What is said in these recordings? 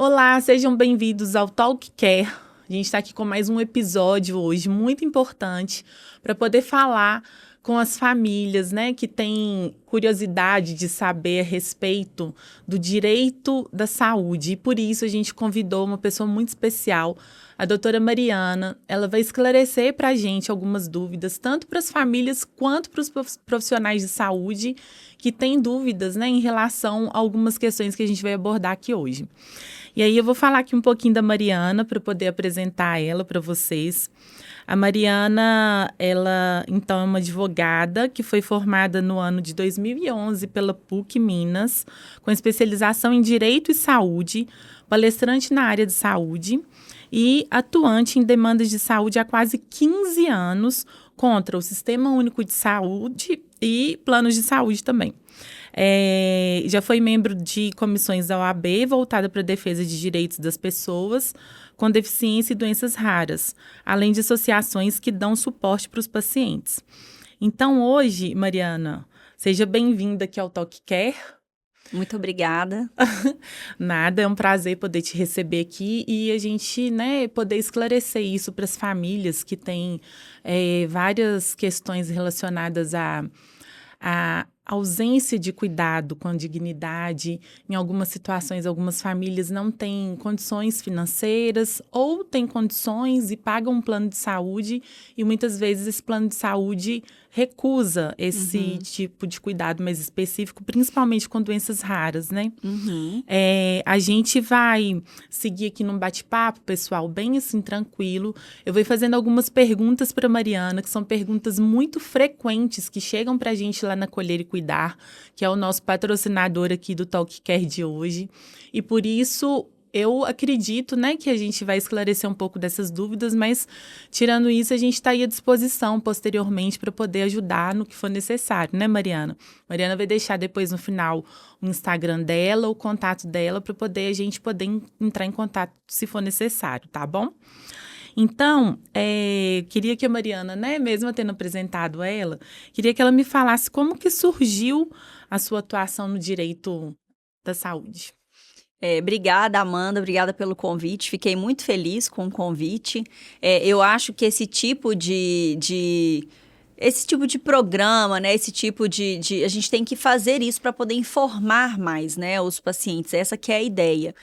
Olá, sejam bem-vindos ao Talk Care. A gente está aqui com mais um episódio hoje muito importante para poder falar com as famílias, né, que têm curiosidade de saber a respeito do direito da saúde. E por isso a gente convidou uma pessoa muito especial, a doutora Mariana. Ela vai esclarecer para a gente algumas dúvidas, tanto para as famílias quanto para os profissionais de saúde que têm dúvidas, né, em relação a algumas questões que a gente vai abordar aqui hoje. E aí eu vou falar aqui um pouquinho da Mariana para poder apresentar ela para vocês. A Mariana, ela, então, é uma advogada que foi formada no ano de 2011 pela PUC Minas, com especialização em Direito e Saúde, palestrante na área de saúde e atuante em demandas de saúde há quase 15 anos contra o Sistema Único de Saúde e planos de saúde também. Já foi membro de comissões da OAB voltada para a defesa de direitos das pessoas com deficiência e doenças raras, além de associações que dão suporte para os pacientes. Então, hoje, Mariana, seja bem-vinda aqui ao Talk Care. Muito obrigada. Nada, é um prazer poder te receber aqui e a gente, né, poder esclarecer isso para as famílias que têm várias questões relacionadas à ausência de cuidado com a dignidade. Em algumas situações, algumas famílias não têm condições financeiras ou têm condições e pagam um plano de saúde e muitas vezes esse plano de saúde recusa esse tipo de cuidado mais específico, principalmente com doenças raras, né? A gente vai seguir aqui num bate-papo, pessoal, bem assim, tranquilo. Eu vou fazendo algumas perguntas para a Mariana, que são perguntas muito frequentes que chegam para a gente lá na Colher e Cuidar, que é o nosso patrocinador aqui do Talk Care de hoje. E por isso, eu acredito, né, que a gente vai esclarecer um pouco dessas dúvidas, mas, tirando isso, a gente está aí à disposição posteriormente para poder ajudar no que for necessário, né, Mariana? Mariana vai deixar depois, no final, o Instagram dela, o contato dela, para a gente poder entrar em contato se for necessário, tá bom? Então, queria que a Mariana, né, mesmo tendo apresentado ela, queria que ela me falasse como que surgiu a sua atuação no direito da saúde. Obrigada, Amanda, obrigada pelo convite. Fiquei muito feliz com o convite. Eu acho que esse tipo de programa, né? Esse tipo a gente tem que fazer isso para poder informar mais, né, os pacientes. Essa que é a ideia.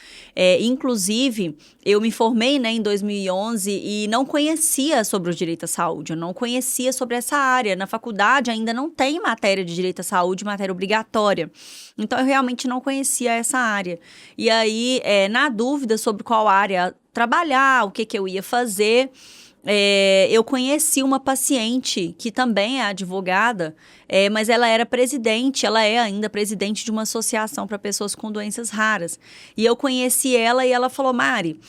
Inclusive, eu me formei, né, em 2011 e não conhecia sobre o direito à saúde. Eu não conhecia sobre essa área. Na faculdade ainda não tem matéria de direito à saúde, matéria obrigatória. Então, eu realmente não conhecia essa área. E aí, na dúvida sobre qual área trabalhar, o que eu ia fazer, eu conheci uma paciente que também é advogada, mas ela era presidente, ela é ainda presidente de uma associação para pessoas com doenças raras. E eu conheci ela e ela falou: Mari,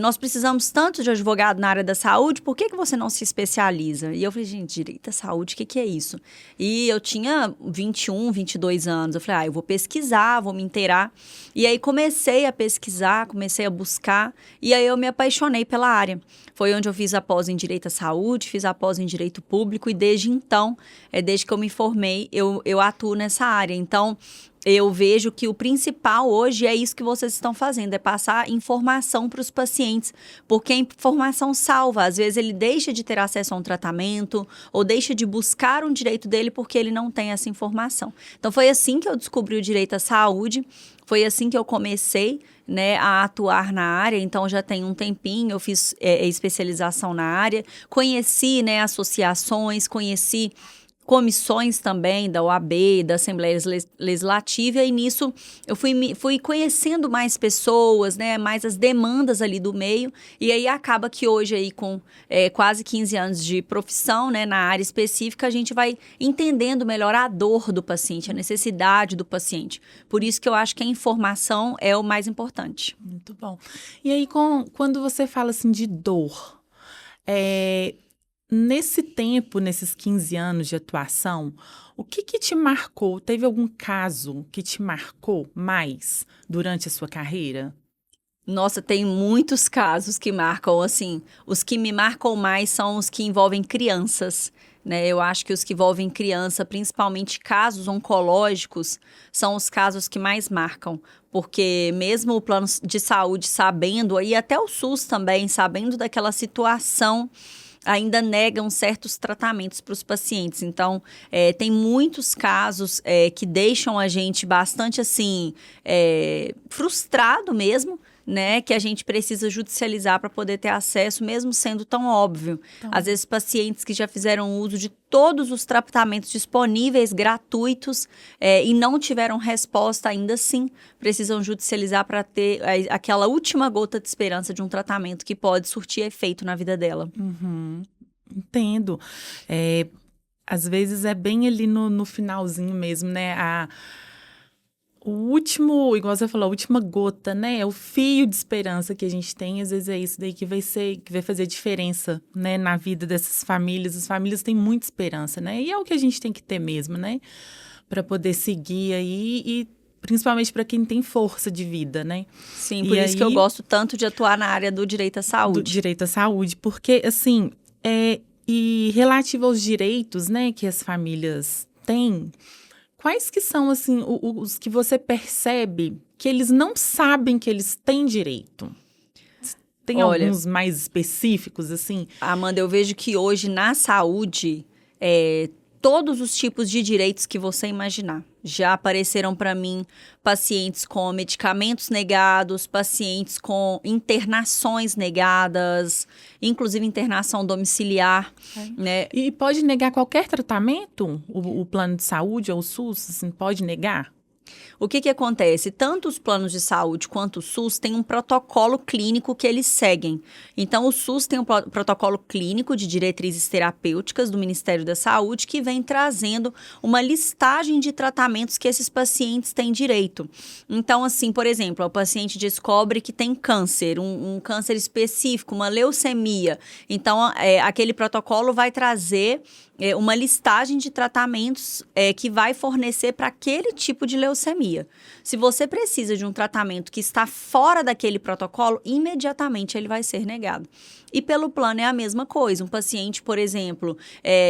nós precisamos tanto de advogado na área da saúde, por que você não se especializa? E eu falei: gente, direito à saúde, o que é isso? E eu tinha 21, 22 anos, eu falei: eu vou pesquisar, vou me inteirar. E aí comecei a pesquisar, comecei a buscar, e aí eu me apaixonei pela área. Foi onde eu fiz a pós em Direito à Saúde, fiz a pós em Direito Público, e desde então, desde que eu me formei, eu atuo nessa área. Então, eu vejo que o principal hoje é isso que vocês estão fazendo, é passar informação para os pacientes, porque a informação salva. Às vezes ele deixa de ter acesso a um tratamento ou deixa de buscar um direito dele porque ele não tem essa informação. Então, foi assim que eu descobri o direito à saúde, foi assim que eu comecei, né, a atuar na área. Então, já tem um tempinho, eu fiz especialização na área, conheci, né, associações, conheci comissões também da OAB, da Assembleia Legislativa, e nisso eu fui conhecendo mais pessoas, né, mais as demandas ali do meio, e aí acaba que hoje aí com quase 15 anos de profissão, né, na área específica, a gente vai entendendo melhor a dor do paciente, a necessidade do paciente. Por isso que eu acho que a informação é o mais importante. Muito bom. E aí, quando você fala assim de dor, nesse tempo, nesses 15 anos de atuação, o que te marcou? Teve algum caso que te marcou mais durante a sua carreira? Nossa, tem muitos casos que marcam, assim, os que me marcam mais são os que envolvem crianças, né? Eu acho que os que envolvem criança, principalmente casos oncológicos, são os casos que mais marcam. Porque mesmo o plano de saúde sabendo, e até o SUS também, sabendo daquela situação, ainda negam certos tratamentos para os pacientes. Então, tem muitos casos que deixam a gente bastante, assim, frustrado mesmo, né, que a gente precisa judicializar para poder ter acesso, mesmo sendo tão óbvio. Então, às vezes, pacientes que já fizeram uso de todos os tratamentos disponíveis, gratuitos, e não tiveram resposta ainda assim, precisam judicializar para ter aquela última gota de esperança de um tratamento que pode surtir efeito na vida dela. Uhum. Entendo. Às vezes é bem ali no finalzinho mesmo, né? O último, igual você falou, a última gota, né? É o fio de esperança que a gente tem. Às vezes é isso daí que vai fazer diferença, né? Na vida dessas famílias. As famílias têm muita esperança, né? E é o que a gente tem que ter mesmo, né? Para poder seguir aí e principalmente para quem tem força de vida, né? Sim, por isso que eu gosto tanto de atuar na área do direito à saúde. Do direito à saúde, porque, assim, e relativo aos direitos, né, que as famílias têm, quais que são, assim, os que você percebe que eles não sabem que eles têm direito? Tem alguns mais específicos, assim? Amanda, eu vejo que hoje na saúde, todos os tipos de direitos que você imaginar. Já apareceram para mim pacientes com medicamentos negados, pacientes com internações negadas, inclusive internação domiciliar, né? E pode negar qualquer tratamento? O plano de saúde ou o SUS, assim, pode negar? O que acontece? Tanto os planos de saúde quanto o SUS têm um protocolo clínico que eles seguem. Então, o SUS tem um protocolo clínico de diretrizes terapêuticas do Ministério da Saúde que vem trazendo uma listagem de tratamentos que esses pacientes têm direito. Então, assim, por exemplo, o paciente descobre que tem câncer, um câncer específico, uma leucemia. Então, aquele protocolo vai trazer uma listagem de tratamentos que vai fornecer para aquele tipo de leucemia. Se você precisa de um tratamento que está fora daquele protocolo, imediatamente ele vai ser negado. E pelo plano é a mesma coisa. Um paciente, por exemplo,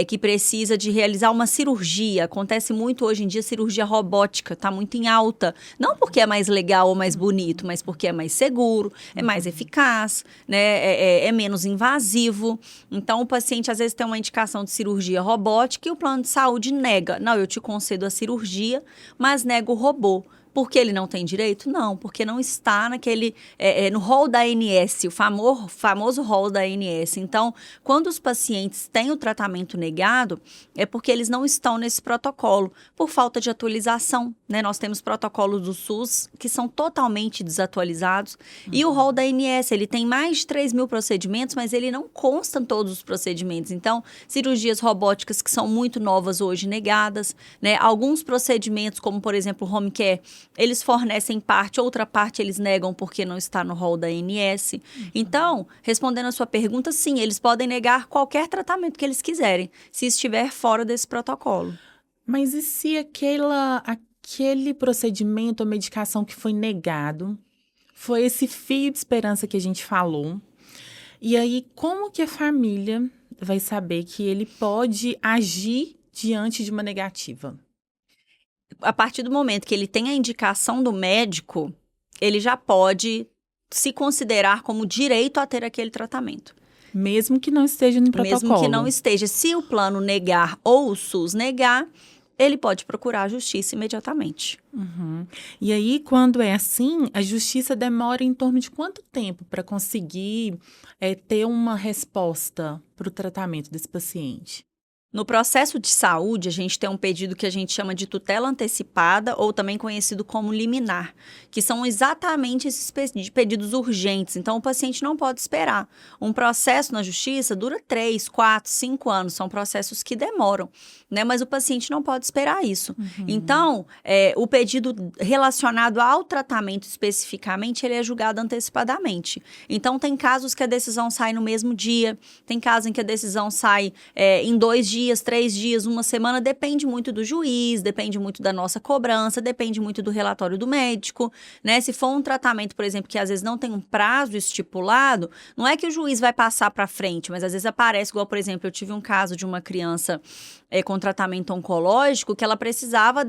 que precisa de realizar uma cirurgia, acontece muito hoje em dia, cirurgia robótica, está muito em alta. Não porque é mais legal ou mais bonito, mas porque é mais seguro, é mais eficaz, né? É menos invasivo. Então, o paciente às vezes tem uma indicação de cirurgia robótica e o plano de saúde nega. Não, eu te concedo a cirurgia, mas nego o robô. Porque ele não tem direito? Não, porque não está no rol da ANS, o famoso rol da ANS. Então, quando os pacientes têm o tratamento negado, é porque eles não estão nesse protocolo, por falta de atualização, né? Nós temos protocolos do SUS que são totalmente desatualizados. E o rol da ANS, ele tem mais de 3.000 procedimentos, mas ele não consta em todos os procedimentos. Então, cirurgias robóticas que são muito novas hoje negadas, né? Alguns procedimentos, como por exemplo o home care, eles fornecem parte, outra parte eles negam porque não está no rol da ANS. Então, respondendo a sua pergunta, sim, eles podem negar qualquer tratamento que eles quiserem, se estiver fora desse protocolo. Mas e se aquele procedimento ou medicação que foi negado foi esse fio de esperança que a gente falou? E aí, como que a família vai saber que ele pode agir diante de uma negativa? A partir do momento que ele tem a indicação do médico, ele já pode se considerar como direito a ter aquele tratamento. Mesmo que não esteja no protocolo. Mesmo que não esteja. Se o plano negar ou o SUS negar, ele pode procurar a justiça imediatamente. Uhum. E aí, quando é assim, a justiça demora em torno de quanto tempo para conseguir ter uma resposta para o tratamento desse paciente? No processo de saúde, a gente tem um pedido que a gente chama de tutela antecipada, ou também conhecido como liminar, que são exatamente esses pedidos urgentes. Então, o paciente não pode esperar. Um processo na justiça dura 3, 4, 5 anos, são processos que demoram, né? Mas o paciente não pode esperar isso. Uhum. Então, o pedido relacionado ao tratamento especificamente, ele é julgado antecipadamente. Então, tem casos que a decisão sai no mesmo dia, tem casos em que a decisão sai em 2 dias dias, 3 dias, uma semana, depende muito do juiz, depende muito da nossa cobrança, depende muito do relatório do médico, né? Se for um tratamento, por exemplo, que às vezes não tem um prazo estipulado, não é que o juiz vai passar para frente, mas às vezes aparece, igual, por exemplo, eu tive um caso de uma criança com tratamento oncológico que ela precisava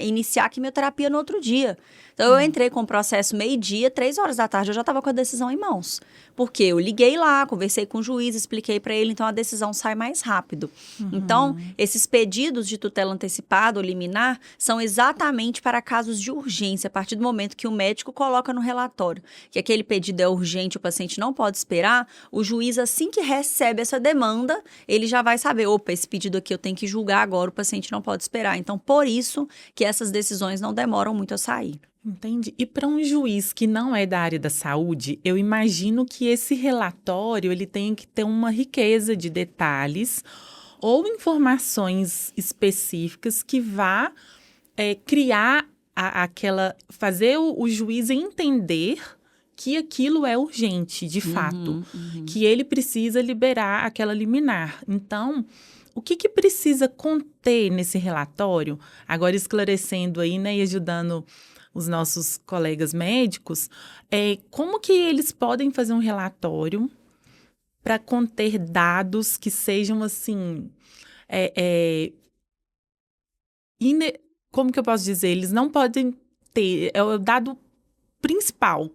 iniciar a quimioterapia no outro dia. Então, eu entrei com o processo meio-dia, 3 horas da tarde, eu já estava com a decisão em mãos. Porque eu liguei lá, conversei com o juiz, expliquei para ele, então a decisão sai mais rápido. Então, esses pedidos de tutela antecipada ou liminar são exatamente para casos de urgência, a partir do momento que o médico coloca no relatório que aquele pedido é urgente, o paciente não pode esperar, o juiz, assim que recebe essa demanda, ele já vai saber, opa, esse pedido aqui eu tenho que julgar agora, o paciente não pode esperar. Então, por isso que essas decisões não demoram muito a sair. Entendi. E para um juiz que não é da área da saúde, eu imagino que esse relatório ele tem que ter uma riqueza de detalhes ou informações específicas que vá criar fazer o juiz entender que aquilo é urgente, de fato, que ele precisa liberar aquela liminar. Então, o que precisa conter nesse relatório? Agora esclarecendo aí, né, e ajudando os nossos colegas médicos, como que eles podem fazer um relatório para conter dados que sejam, assim, como que eu posso dizer? Eles não podem ter, é o dado principal.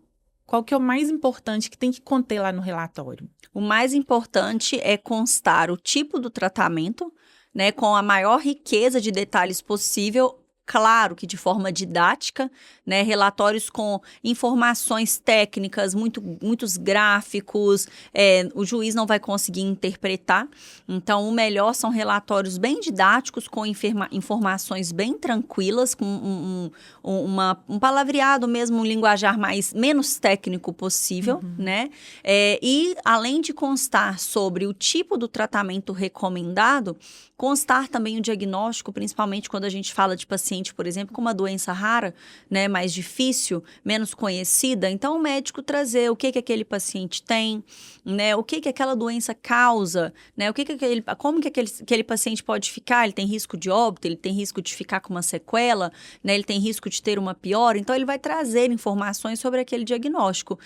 Qual que é o mais importante que tem que conter lá no relatório? O mais importante é constar o tipo do tratamento, né, com a maior riqueza de detalhes possível, claro que de forma didática, né, relatórios com informações técnicas, muitos gráficos, o juiz não vai conseguir interpretar. Então, o melhor são relatórios bem didáticos, com informações bem tranquilas, com um palavreado mesmo, um linguajar menos técnico possível, né? E, além de constar sobre o tipo do tratamento recomendado, constar também o diagnóstico, principalmente quando a gente fala de paciente, por exemplo, com uma doença rara, né, mais difícil, menos conhecida. Então, o médico trazer o que aquele paciente tem, né, o que aquela doença causa, né, como que aquele paciente pode ficar, ele tem risco de óbito, ele tem risco de ficar com uma sequela, né, ele tem risco de ter uma piora. Então, ele vai trazer informações sobre aquele diagnóstico.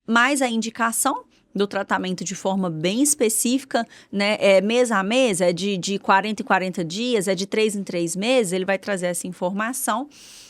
Mais a indicação do tratamento de forma bem específica, né? Mês a mês, de 40 em 40 dias, de 3 em 3 meses, ele vai trazer essa informação.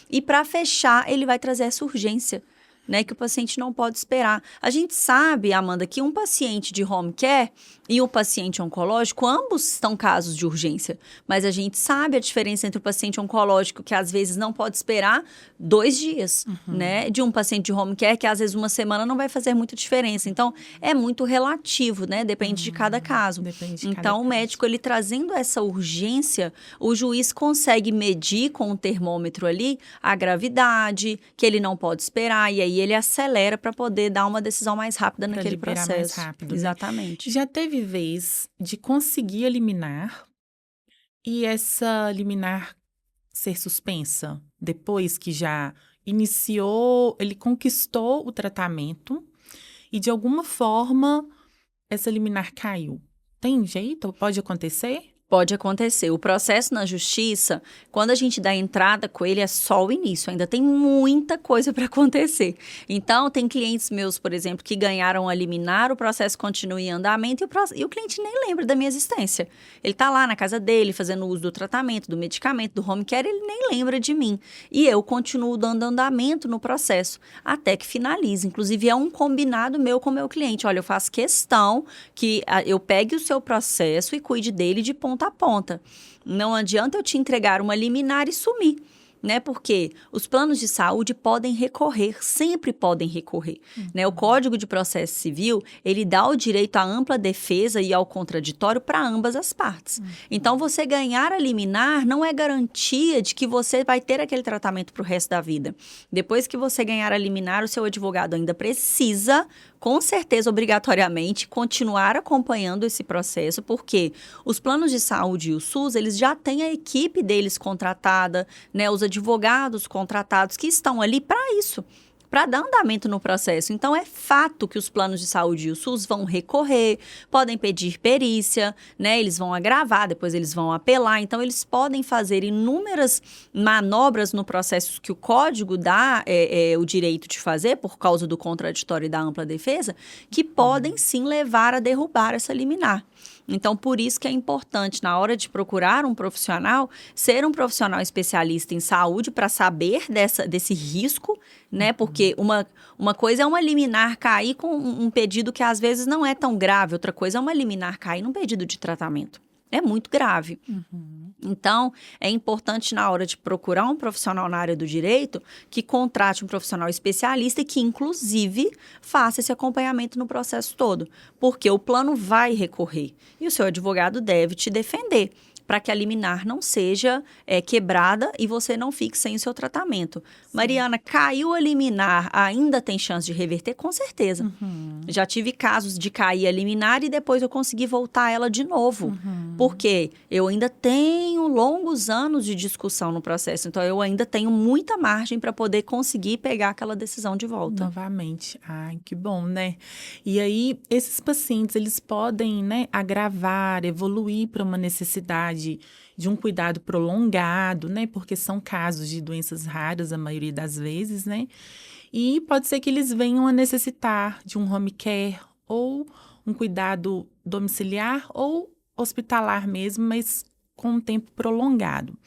E para fechar, ele vai trazer essa urgência, né, que o paciente não pode esperar. A gente sabe, Amanda, que um paciente de home care e um paciente oncológico, ambos são casos de urgência, mas a gente sabe a diferença entre o paciente oncológico, que às vezes não pode esperar 2 dias, né, de um paciente de home care, que às vezes uma semana não vai fazer muita diferença. Então, é muito relativo, né, depende de cada caso. Então, o médico, ele trazendo essa urgência, o juiz consegue medir com o termômetro ali a gravidade, que ele não pode esperar, e aí ele acelera para poder dar uma decisão mais rápida naquele processo. Mais rápido. Exatamente. Já teve vez de conseguir a liminar e essa liminar ser suspensa depois que já iniciou, ele conquistou o tratamento e de alguma forma essa liminar caiu. Tem jeito? Pode acontecer? Pode acontecer. O processo na justiça, quando a gente dá entrada com ele, é só o início. Ainda tem muita coisa para acontecer. Então, tem clientes meus, por exemplo, que ganharam a liminar, o processo continua em andamento e o cliente nem lembra da minha existência. Ele está lá na casa dele, fazendo uso do tratamento, do medicamento, do home care, ele nem lembra de mim. E eu continuo dando andamento no processo, até que finalize. Inclusive, é um combinado meu com o meu cliente. Olha, eu faço questão que eu pegue o seu processo e cuide dele de ponta a ponta. Não adianta eu te entregar uma liminar e sumir, né? Porque os planos de saúde podem recorrer, sempre podem recorrer, né? O Código de Processo Civil, ele dá o direito à ampla defesa e ao contraditório para ambas as partes. Então, você ganhar a liminar não é garantia de que você vai ter aquele tratamento para o resto da vida. Depois que você ganhar a liminar, o seu advogado ainda precisa, com certeza, obrigatoriamente, continuar acompanhando esse processo, porque os planos de saúde e o SUS, eles já têm a equipe deles contratada, né, os advogados contratados que estão ali para isso, para dar andamento no processo. Então, é fato que os planos de saúde e o SUS vão recorrer, podem pedir perícia, né? Eles vão agravar, depois eles vão apelar. Então, eles podem fazer inúmeras manobras no processo que o código dá o direito de fazer, por causa do contraditório e da ampla defesa, que podem sim levar a derrubar essa liminar. Então, por isso que é importante, na hora de procurar um profissional, ser um profissional especialista em saúde para saber desse risco, né? Porque uma coisa é uma liminar cair com um pedido que às vezes não é tão grave, outra coisa é uma liminar cair num pedido de tratamento. É muito grave. Então, é importante na hora de procurar um profissional na área do direito que contrate um profissional especialista e que, inclusive, faça esse acompanhamento no processo todo. Porque o plano vai recorrer e o seu advogado deve te defender para que a liminar não seja quebrada e você não fique sem o seu tratamento. Sim. Mariana, caiu a liminar, ainda tem chance de reverter? Com certeza. Já tive casos de cair a liminar e depois eu consegui voltar ela de novo. Porque eu ainda tenho longos anos de discussão no processo, então eu ainda tenho muita margem para poder conseguir pegar aquela decisão de volta. Novamente. Ai, que bom, né? E aí, esses pacientes, eles podem, né, agravar, evoluir para uma necessidade de um cuidado prolongado, né? Porque são casos de doenças raras, a maioria das vezes, né? E pode ser que eles venham a necessitar de um home care ou um cuidado domiciliar ou hospitalar mesmo, mas com um tempo prolongado.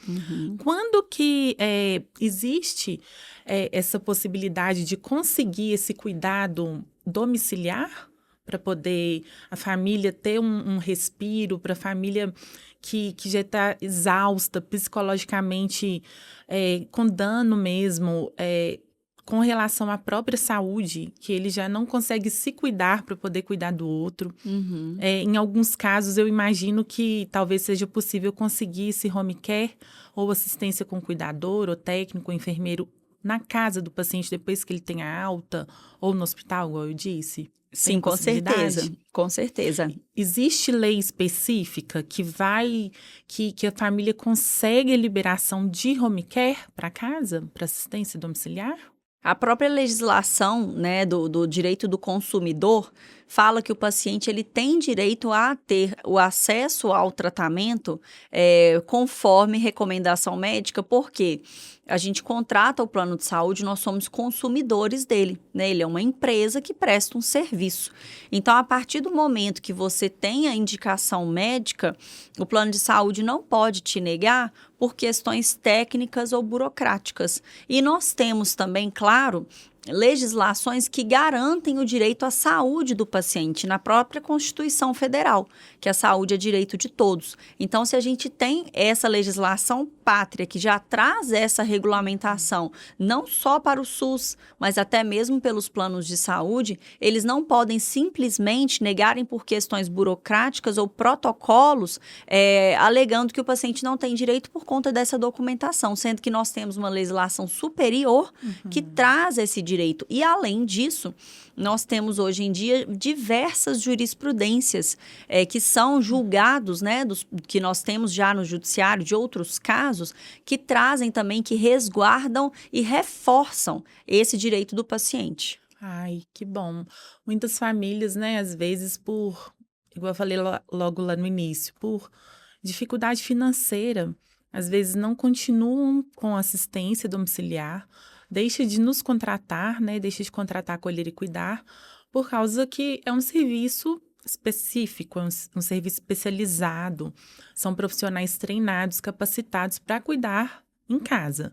Quando que existe essa possibilidade de conseguir esse cuidado domiciliar para poder a família ter um respiro, para a família que já está exausta psicologicamente, com dano mesmo, com relação à própria saúde, que ele já não consegue se cuidar para poder cuidar do outro. Em alguns casos, eu imagino que talvez seja possível conseguir esse home care ou assistência com cuidador, ou técnico, ou enfermeiro, na casa do paciente depois que ele tenha alta, ou no hospital, igual eu disse. Sim, com certeza, com certeza. Existe lei específica que a família consegue a liberação de home care para casa, para assistência domiciliar? A própria legislação, né, do direito do consumidor fala que o paciente ele tem direito a ter o acesso ao tratamento conforme recomendação médica, porque a gente contrata o plano de saúde, nós somos consumidores dele, né? Ele é uma empresa que presta um serviço. Então, a partir do momento que você tem a indicação médica, o plano de saúde não pode te negar por questões técnicas ou burocráticas. E nós temos também, claro, legislações que garantem o direito à saúde do paciente na própria Constituição Federal, que a saúde é direito de todos. Então, se a gente tem essa legislação pátria que já traz essa regulamentação, não só para o SUS, mas até mesmo pelos planos de saúde, eles não podem simplesmente negarem por questões burocráticas ou protocolos, alegando que o paciente não tem direito por conta dessa documentação, sendo que nós temos uma legislação superior que traz esse direito. E, além disso, nós temos hoje em dia diversas jurisprudências que são julgados, né, que nós temos já no judiciário de outros casos, que trazem também, que resguardam e reforçam esse direito do paciente. Ai, que bom. Muitas famílias, né, às vezes igual eu falei logo lá no início, por dificuldade financeira, às vezes não continuam com assistência domiciliar, deixa de nos contratar, né? Deixa de contratar, acolher e cuidar, por causa que é um serviço específico, é um serviço especializado. São profissionais treinados, capacitados para cuidar em casa.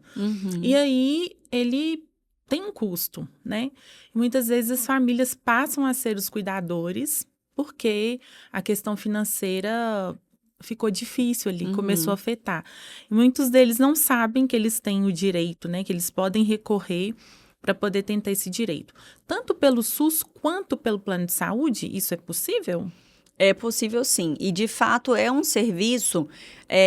E aí, ele tem um custo, né? E muitas vezes as famílias passam a ser os cuidadores, porque a questão financeira ficou difícil ali, começou a afetar. E muitos deles não sabem que eles têm o direito, né? Que eles podem recorrer para poder tentar esse direito. Tanto pelo SUS quanto pelo plano de saúde, isso é possível? É possível sim, e de fato é um serviço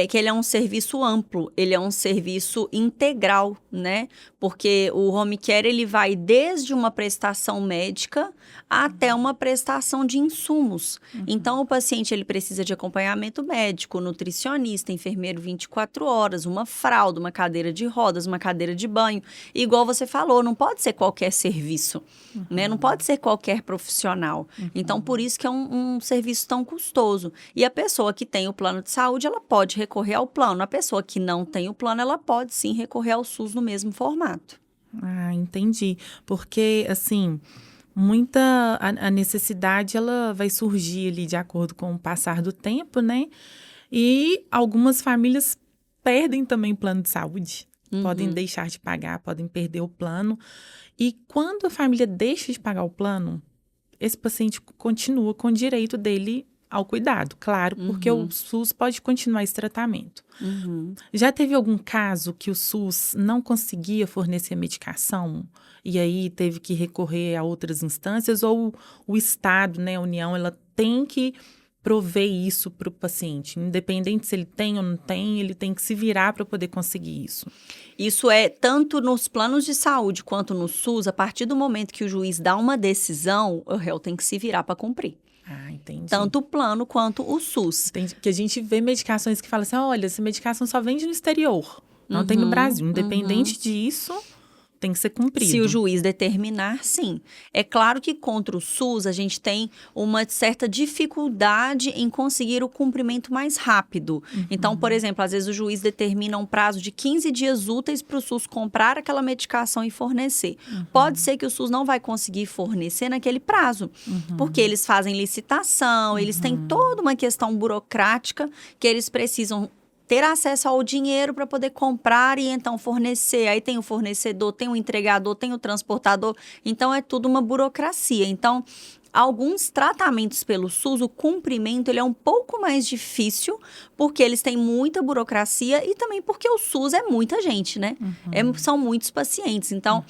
que ele é um serviço amplo, ele é um serviço integral, né? Porque o home care ele vai desde uma prestação médica até uma prestação de insumos. Então o paciente ele precisa de acompanhamento médico, nutricionista, enfermeiro 24 horas, uma fralda, uma cadeira de rodas, uma cadeira de banho. E igual você falou, não pode ser qualquer serviço, né? Não pode ser qualquer profissional. Então por isso que é um serviço tão custoso. E a pessoa que tem o plano de saúde, ela pode recorrer ao plano. A pessoa que não tem o plano, ela pode sim recorrer ao SUS no mesmo formato. Ah, entendi. Porque, assim, a necessidade, ela vai surgir ali de acordo com o passar do tempo, né? E algumas famílias perdem também o plano de saúde. Podem deixar de pagar, podem perder o plano. E quando a família deixa de pagar o plano, esse paciente continua com o direito dele ao cuidado, claro, porque o SUS pode continuar esse tratamento. Já teve algum caso que o SUS não conseguia fornecer medicação e aí teve que recorrer a outras instâncias, ou o Estado, né, a União, ela tem que prover isso para o paciente, independente se ele tem ou não tem, ele tem que se virar para poder conseguir isso? Isso é tanto nos planos de saúde quanto no SUS, a partir do momento que o juiz dá uma decisão, o réu tem que se virar para cumprir. Ah, entendi. Tanto o plano quanto o SUS. Entendi. Porque a gente vê medicações que falam assim, olha, essa medicação só vende no exterior, não tem no Brasil. Independente disso, tem que ser cumprido. Se o juiz determinar, sim. É claro que contra o SUS a gente tem uma certa dificuldade em conseguir o cumprimento mais rápido. Então, por exemplo, às vezes o juiz determina um prazo de 15 dias úteis para o SUS comprar aquela medicação e fornecer. Pode ser que o SUS não vai conseguir fornecer naquele prazo, porque eles fazem licitação, eles têm toda uma questão burocrática que eles precisam ter acesso ao dinheiro para poder comprar e então fornecer. Aí tem o fornecedor, tem o entregador, tem o transportador. Então, é tudo uma burocracia. Então, alguns tratamentos pelo SUS, o cumprimento ele é um pouco mais difícil, porque eles têm muita burocracia e também porque o SUS é muita gente, né? São muitos pacientes. Então,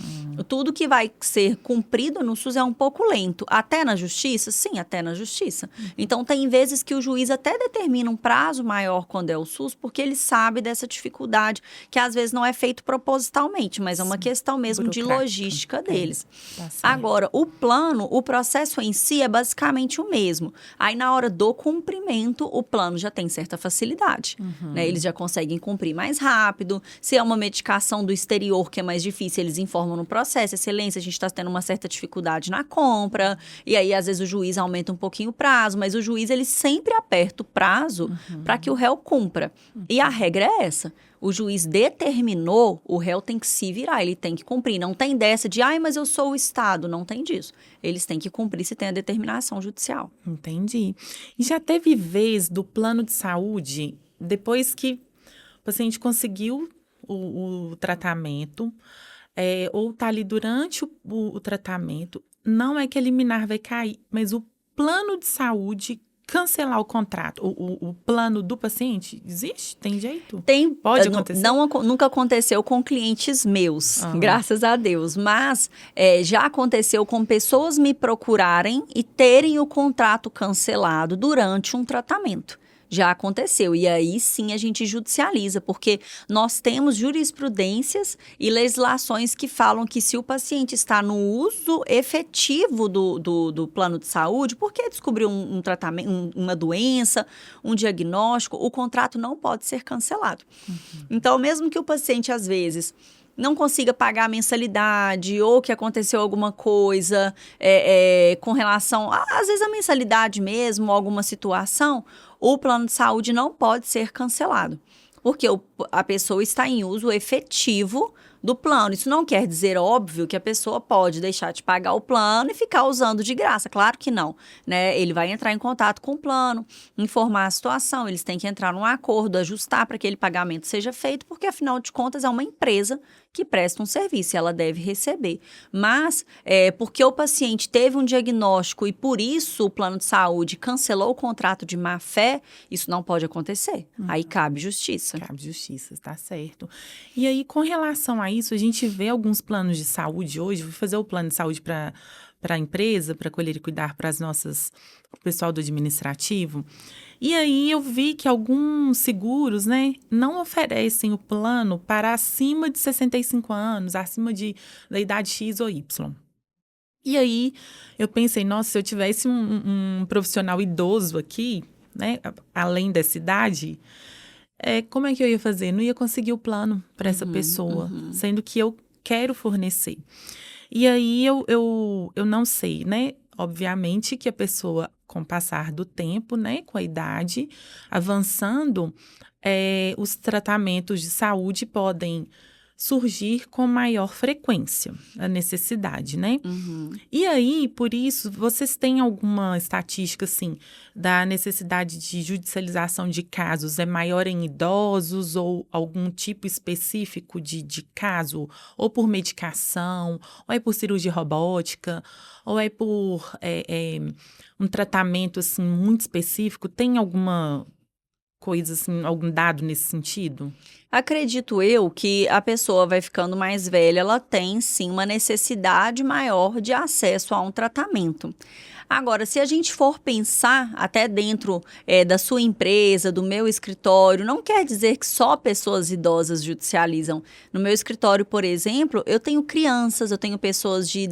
tudo que vai ser cumprido no SUS é um pouco lento. Até na justiça? Sim, até na justiça. Então, tem vezes que o juiz até determina um prazo maior quando é o SUS, porque ele sabe dessa dificuldade, que às vezes não é feito propositalmente, mas é uma questão mesmo de logística deles. Tá certo. Agora, o plano, o processo em si é basicamente o mesmo. Aí, na hora do cumprimento, o plano já tem certa facilidade, né? Eles já conseguem cumprir mais rápido. Se é uma medicação do exterior que é mais difícil, eles informam no processo. Excelência, a gente está tendo uma certa dificuldade na compra. E aí, às vezes, o juiz aumenta um pouquinho o prazo, mas o juiz, ele sempre aperta o prazo para que o réu cumpra. E a regra é essa. O juiz determinou, o réu tem que se virar, ele tem que cumprir. Não tem dessa de, mas eu sou o Estado. Não tem disso. Eles têm que cumprir se tem a determinação judicial. Entendi. E já teve vez do plano de saúde, depois que o paciente conseguiu o tratamento, ou está ali durante o tratamento, não é que a liminar vai cair, mas o plano de saúde cancelar o contrato, o plano do paciente, existe? Tem jeito? Pode acontecer? Nunca aconteceu com clientes meus, graças a Deus. Mas já aconteceu com pessoas me procurarem e terem o contrato cancelado durante um tratamento. Já aconteceu. E aí sim a gente judicializa, porque nós temos jurisprudências e legislações que falam que se o paciente está no uso efetivo do plano de saúde, porque descobriu um tratamento, uma doença, um diagnóstico, o contrato não pode ser cancelado. Então, mesmo que o paciente, às vezes, não consiga pagar a mensalidade ou que aconteceu alguma coisa com relação, às vezes, a mensalidade mesmo, alguma situação, o plano de saúde não pode ser cancelado, porque a pessoa está em uso efetivo do plano. Isso não quer dizer, óbvio, que a pessoa pode deixar de pagar o plano e ficar usando de graça. Claro que não, né? Ele vai entrar em contato com o plano, informar a situação, eles têm que entrar num acordo, ajustar para que aquele pagamento seja feito, porque, afinal de contas, é uma empresa que presta um serviço e ela deve receber. Mas, porque o paciente teve um diagnóstico e, por isso, o plano de saúde cancelou o contrato de má-fé, isso não pode acontecer. Aí cabe justiça. Cabe justiça, tá certo. E aí, com relação a isso, a gente vê alguns planos de saúde hoje, vou fazer o plano de saúde para para a empresa, para colher e cuidar para o pessoal do administrativo. E aí eu vi que alguns seguros, né, não oferecem o plano para acima de 65 anos, acima da idade X ou Y. E aí eu pensei, nossa, se eu tivesse um profissional idoso aqui, né, além dessa idade, como é que eu ia fazer? Não ia conseguir o plano para essa pessoa, sendo que eu quero fornecer. E aí eu não sei, né? Obviamente que a pessoa, com o passar do tempo, né, com a idade avançando, os tratamentos de saúde podem surgir com maior frequência, a necessidade, né? E aí, por isso, vocês têm alguma estatística, assim, da necessidade de judicialização de casos é maior em idosos ou algum tipo específico de caso, ou por medicação, ou é por cirurgia robótica, ou é por um tratamento, assim, muito específico? Tem alguma coisa, assim, algum dado nesse sentido? Acredito eu que a pessoa vai ficando mais velha, ela tem sim uma necessidade maior de acesso a um tratamento. Agora, se a gente for pensar até dentro da sua empresa, do meu escritório, não quer dizer que só pessoas idosas judicializam. No meu escritório, por exemplo, eu tenho crianças, eu tenho pessoas de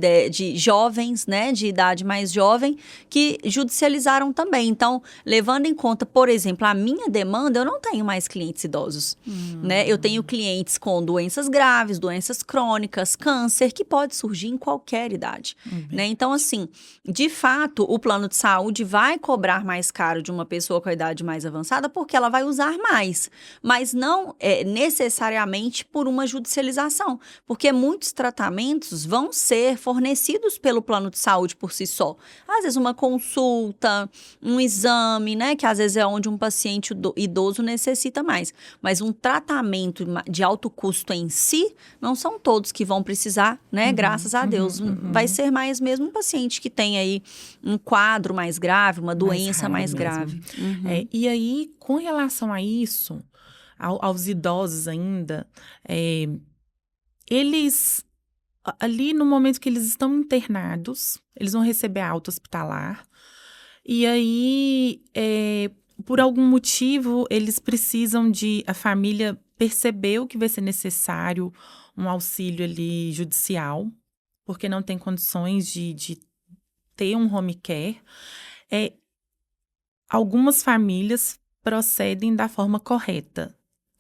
jovens, né, de idade mais jovem, que judicializaram também. Então, levando em conta, por exemplo, a minha demanda, eu não tenho mais clientes idosos. Né? Eu tenho clientes com doenças graves, doenças crônicas, câncer, que pode surgir em qualquer idade. Né? Então, assim, de fato, o plano de saúde vai cobrar mais caro de uma pessoa com a idade mais avançada porque ela vai usar mais, mas não necessariamente por uma judicialização, porque muitos tratamentos vão ser fornecidos pelo plano de saúde por si só. Às vezes uma consulta, um exame, né, que às vezes é onde um paciente idoso necessita mais, mas um tratamento de alto custo em si, não são todos que vão precisar, né, graças a Deus. Vai ser mais mesmo um paciente que tem aí um quadro mais grave, uma doença mais grave. E aí, com relação a isso, aos idosos ainda, eles, ali no momento que eles estão internados, eles vão receber alta hospitalar, e aí, por algum motivo, eles precisam a família percebeu que vai ser necessário um auxílio ali judicial, porque não tem condições de ter um home care. Algumas famílias procedem da forma correta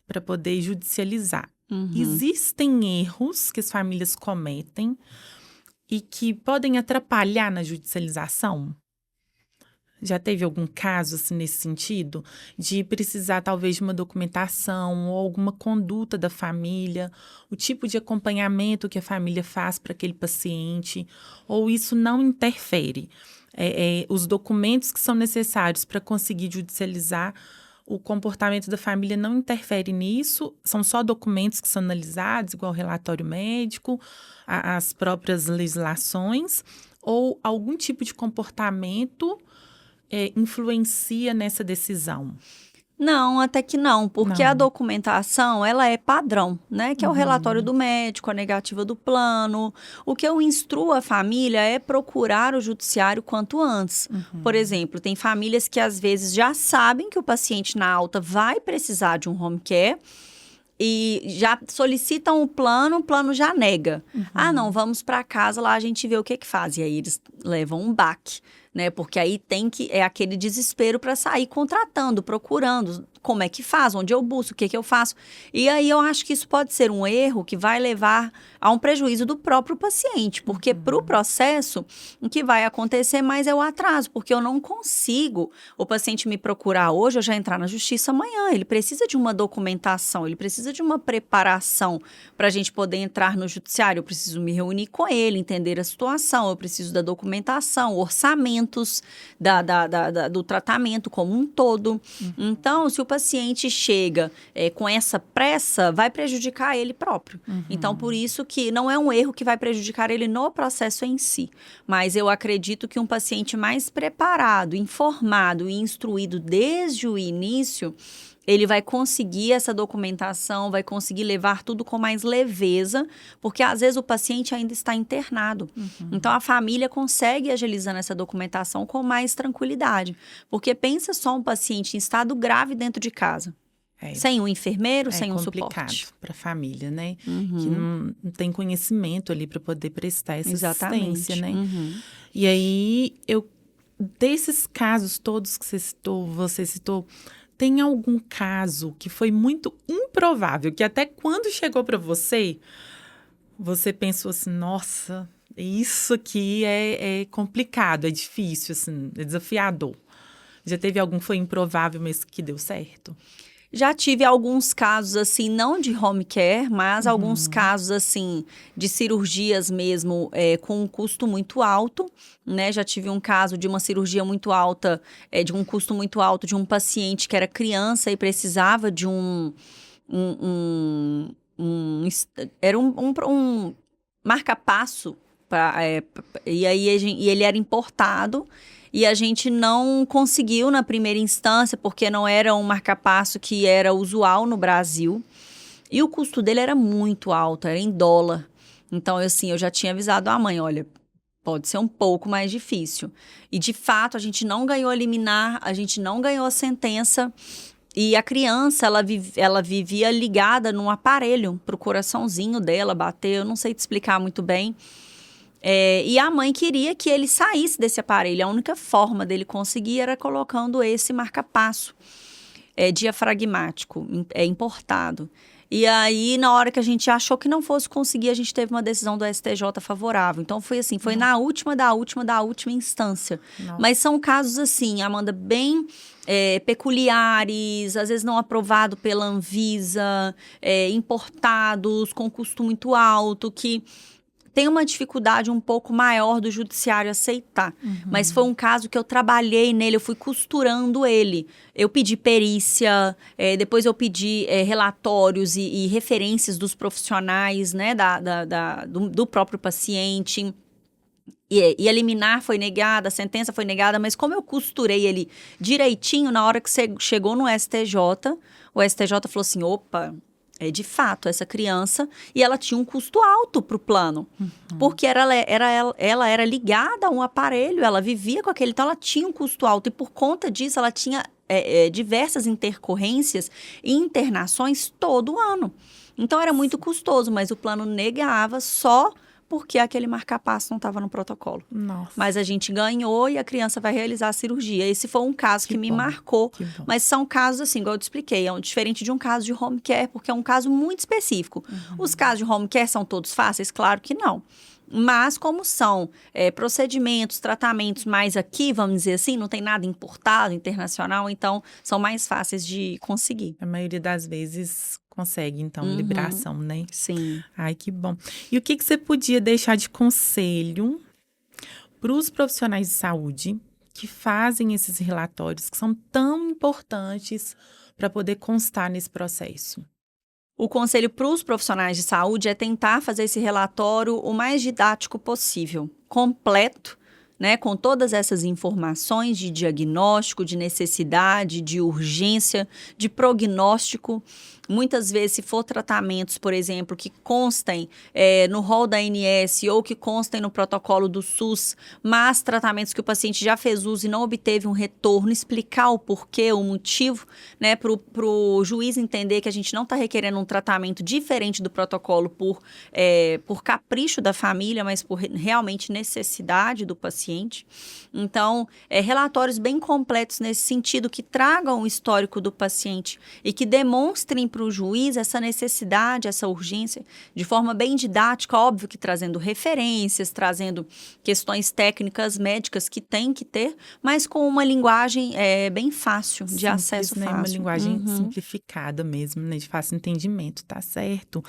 para poder judicializar. Existem erros que as famílias cometem e que podem atrapalhar na judicialização? Já teve algum caso assim, nesse sentido? De precisar talvez de uma documentação ou alguma conduta da família, o tipo de acompanhamento que a família faz para aquele paciente, ou isso não interfere? Os documentos que são necessários para conseguir judicializar o comportamento da família não interfere nisso? São só documentos que são analisados, igual o relatório médico, as próprias legislações, ou algum tipo de comportamento influencia nessa decisão? Não, até que não, porque a documentação, ela é padrão, né? Que é o relatório do médico, a negativa do plano. O que eu instruo a família é procurar o judiciário quanto antes. Por exemplo, tem famílias que às vezes já sabem que o paciente na alta vai precisar de um home care e já solicitam o plano já nega. Ah, não, vamos para casa, lá a gente vê o que faz. E aí eles levam um baque, né? Porque aí é aquele desespero para sair contratando, procurando como é que faz, onde eu busco, o que eu faço. E aí eu acho que isso pode ser um erro que vai levar a um prejuízo do próprio paciente, porque para o processo, o que vai acontecer mais é o atraso, porque eu não consigo o paciente me procurar hoje, eu já entrar na justiça amanhã. Ele precisa de uma documentação, ele precisa de uma preparação para a gente poder entrar no judiciário. Eu preciso me reunir com ele, entender a situação, eu preciso da documentação, orçamentos do tratamento como um todo. Então, se o paciente chega com essa pressa, vai prejudicar ele próprio. Então, por isso que não é um erro que vai prejudicar ele no processo em si. Mas eu acredito que um paciente mais preparado, informado e instruído desde o início, ele vai conseguir essa documentação, vai conseguir levar tudo com mais leveza, porque às vezes o paciente ainda está internado. Então, a família consegue agilizando essa documentação com mais tranquilidade. Porque pensa só um paciente em estado grave dentro de casa. Sem um enfermeiro, sem um suporte. É complicado para a família, né? Que não tem conhecimento ali para poder prestar essa assistência, né? E aí, desses casos todos que você citou, tem algum caso que foi muito improvável, que até quando chegou para você pensou assim, nossa, isso aqui é complicado, é difícil, assim, é desafiador. Já teve algum que foi improvável, mas que deu certo? Já tive alguns casos, assim, não de home care, mas alguns casos, assim, de cirurgias mesmo com um custo muito alto, né? Já tive um caso de uma cirurgia muito alta, de um custo muito alto de um paciente que era criança e precisava de era um marca-passo, e aí ele era importado. E a gente não conseguiu na primeira instância, porque não era um marca-passo que era usual no Brasil. E o custo dele era muito alto, era em dólar. Então, assim, eu já tinha avisado a mãe, olha, pode ser um pouco mais difícil. E, de fato, a gente não ganhou a liminar, a gente não ganhou a sentença. E a criança, ela vivia ligada num aparelho para o coraçãozinho dela bater. Eu não sei te explicar muito bem. E a mãe queria que ele saísse desse aparelho. A única forma dele conseguir era colocando esse marca-passo diafragmático, importado. E aí, na hora que a gente achou que não fosse conseguir, a gente teve uma decisão do STJ favorável. Então, foi assim, foi na última instância. Não. Mas são casos assim, Amanda, bem peculiares, às vezes não aprovado pela Anvisa, importados com custo muito alto, que tem uma dificuldade um pouco maior do judiciário aceitar. Mas foi um caso que eu trabalhei nele, eu fui costurando ele. Eu pedi perícia, depois eu pedi relatórios e referências dos profissionais, né, do próprio paciente. E a liminar foi negada, a sentença foi negada, mas como eu costurei ele direitinho, na hora que chegou no STJ, o STJ falou assim, opa... de fato, essa criança, e ela tinha um custo alto para o plano, porque ela era ligada a um aparelho, ela vivia com aquele, então ela tinha um custo alto, e por conta disso ela tinha diversas intercorrências e internações todo ano. Então era muito custoso, mas o plano negava só porque aquele marca-passo não estava no protocolo. Nossa. Mas a gente ganhou e a criança vai realizar a cirurgia. Esse foi um caso que me marcou. Mas são casos assim, igual eu te expliquei, diferente de um caso de home care, porque é um caso muito específico. Os casos de home care são todos fáceis? Claro que não. Mas como são procedimentos, tratamentos mais aqui, vamos dizer assim, não tem nada importado, internacional, então são mais fáceis de conseguir. A maioria das vezes consegue, então, liberação, né? Sim. Ai, que bom. E o que você podia deixar de conselho para os profissionais de saúde que fazem esses relatórios que são tão importantes para poder constar nesse processo? O conselho para os profissionais de saúde é tentar fazer esse relatório o mais didático possível, completo, né, com todas essas informações de diagnóstico, de necessidade, de urgência, de prognóstico. Muitas vezes, se for tratamentos, por exemplo, que constem no rol da ANS ou que constem no protocolo do SUS, mas tratamentos que o paciente já fez uso e não obteve um retorno, explicar o porquê, o motivo, né, para o juiz entender que a gente não está requerendo um tratamento diferente do protocolo por capricho da família, mas por realmente necessidade do paciente. Então, relatórios bem completos nesse sentido, que tragam o histórico do paciente e que demonstrem para o juiz essa necessidade, essa urgência, de forma bem didática, óbvio que trazendo referências, trazendo questões técnicas médicas que tem que ter, mas com uma linguagem bem fácil, de acesso fácil. Uma linguagem simplificada mesmo, né, de fácil entendimento, tá certo?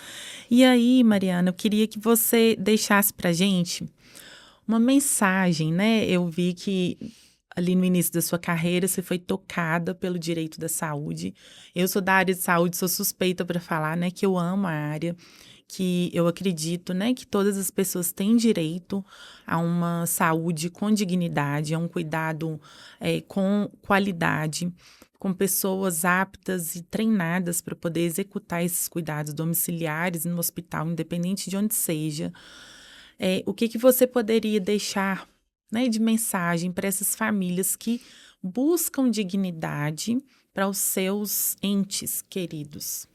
E aí, Mariana, eu queria que você deixasse pra gente uma mensagem, né? Eu vi que ali no início da sua carreira você foi tocada pelo direito da saúde. Eu sou da área de saúde, sou suspeita para falar, né? Que eu amo a área, que eu acredito, né? Que todas as pessoas têm direito a uma saúde com dignidade, a um cuidado com qualidade. com pessoas aptas e treinadas para poder executar esses cuidados domiciliares no hospital, independente de onde seja. O que você poderia deixar, né, de mensagem para essas famílias que buscam dignidade para os seus entes queridos?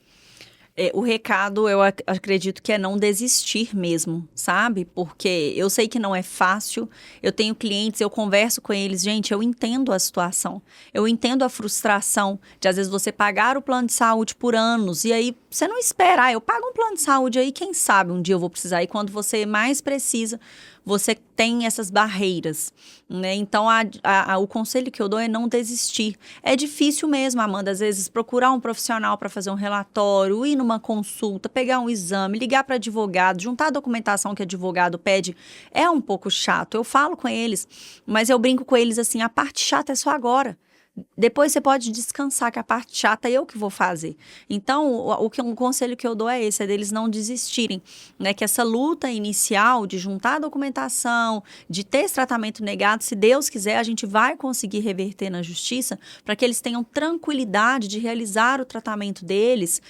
O recado, eu acredito que é não desistir mesmo, sabe? Porque eu sei que não é fácil, eu tenho clientes, eu converso com eles, gente, eu entendo a situação, eu entendo a frustração de, às vezes, você pagar o plano de saúde por anos, e aí você não espera, eu pago um plano de saúde aí, quem sabe um dia eu vou precisar, e quando você mais precisa, você tem essas barreiras, né? Então, o conselho que eu dou é não desistir. É difícil mesmo, Amanda, às vezes, procurar um profissional para fazer um relatório, ir numa consulta, pegar um exame, ligar para advogado, juntar a documentação que advogado pede, é um pouco chato. Eu falo com eles, mas eu brinco com eles assim, a parte chata é só agora. Depois você pode descansar, que a parte chata é eu que vou fazer. Então, um conselho que eu dou é esse, é deles não desistirem, né? Que essa luta inicial de juntar a documentação, de ter esse tratamento negado, se Deus quiser, a gente vai conseguir reverter na justiça para que eles tenham tranquilidade de realizar o tratamento deles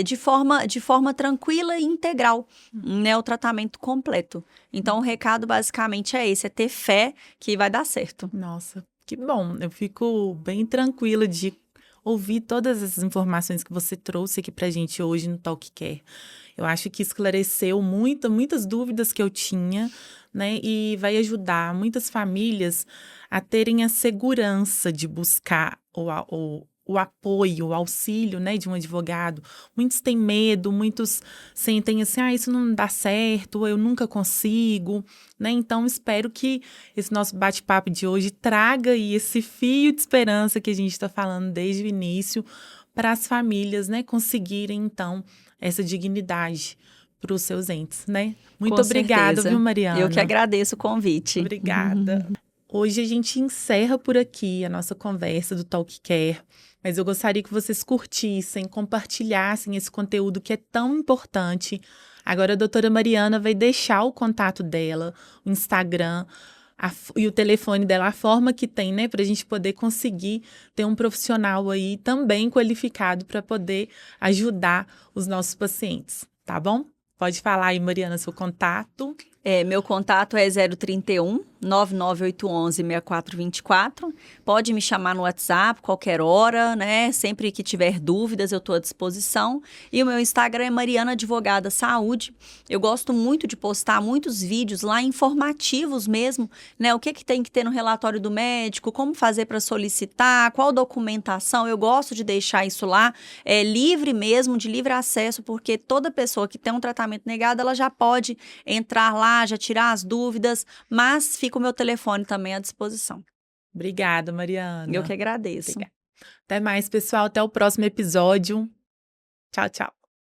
de forma tranquila e integral, né? O tratamento completo. Então, o recado basicamente é esse, é ter fé que vai dar certo. Nossa, que bom, eu fico bem tranquila de ouvir todas essas informações que você trouxe aqui pra gente hoje no Talk Care. Eu acho que esclareceu muitas dúvidas que eu tinha, né? E vai ajudar muitas famílias a terem a segurança de buscar o apoio, o auxílio, né, de um advogado. Muitos têm medo, muitos sentem assim, isso não dá certo, eu nunca consigo, né? Então, espero que esse nosso bate-papo de hoje traga aí esse fio de esperança que a gente está falando desde o início para as famílias, né, conseguirem, então, essa dignidade para os seus entes, né? Muito obrigada, viu, Mariana? Eu que agradeço o convite. Obrigada. Hoje a gente encerra por aqui a nossa conversa do Talk Care, mas eu gostaria que vocês curtissem, compartilhassem esse conteúdo que é tão importante. Agora a doutora Mariana vai deixar o contato dela, o Instagram e o telefone dela, a forma que tem, né, para a gente poder conseguir ter um profissional aí também qualificado para poder ajudar os nossos pacientes, tá bom? Pode falar aí, Mariana, seu contato. Meu contato é 031 99811 6424. Pode me chamar no WhatsApp qualquer hora, né? Sempre que tiver dúvidas, eu estou à disposição. E o meu Instagram é Mariana Advogada Saúde. Eu gosto muito de postar muitos vídeos lá informativos mesmo, né? O que tem que ter no relatório do médico, como fazer para solicitar, qual documentação. Eu gosto de deixar isso lá livre mesmo, de livre acesso, porque toda pessoa que tem um tratamento negado, ela já pode entrar lá, já tirar as dúvidas, mas fica o meu telefone também à disposição. Obrigada, Mariana. Eu que agradeço. Obrigada. Até mais, pessoal. Até o próximo episódio. Tchau, tchau.